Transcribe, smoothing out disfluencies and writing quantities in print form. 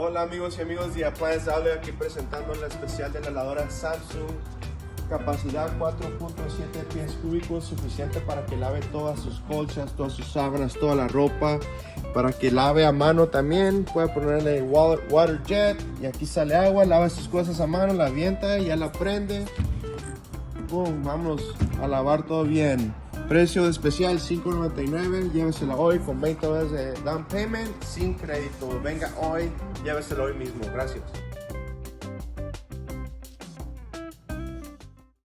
Hola amigos y amigos de Appliance Outlet, aquí presentando la especial de la lavadora Samsung. Capacidad 4.7 pies cúbicos, suficiente para que lave todas sus colchas, todas sus sábanas, toda la ropa. Para que lave a mano también, puede ponerle water jet y aquí sale agua, lava sus cosas a mano, la avienta y ya la prende. Boom, vamos a lavar todo bien. Precio de especial $5.99, llévesela hoy con 20 dólares de down payment sin crédito. Venga hoy, llévesela hoy mismo. Gracias.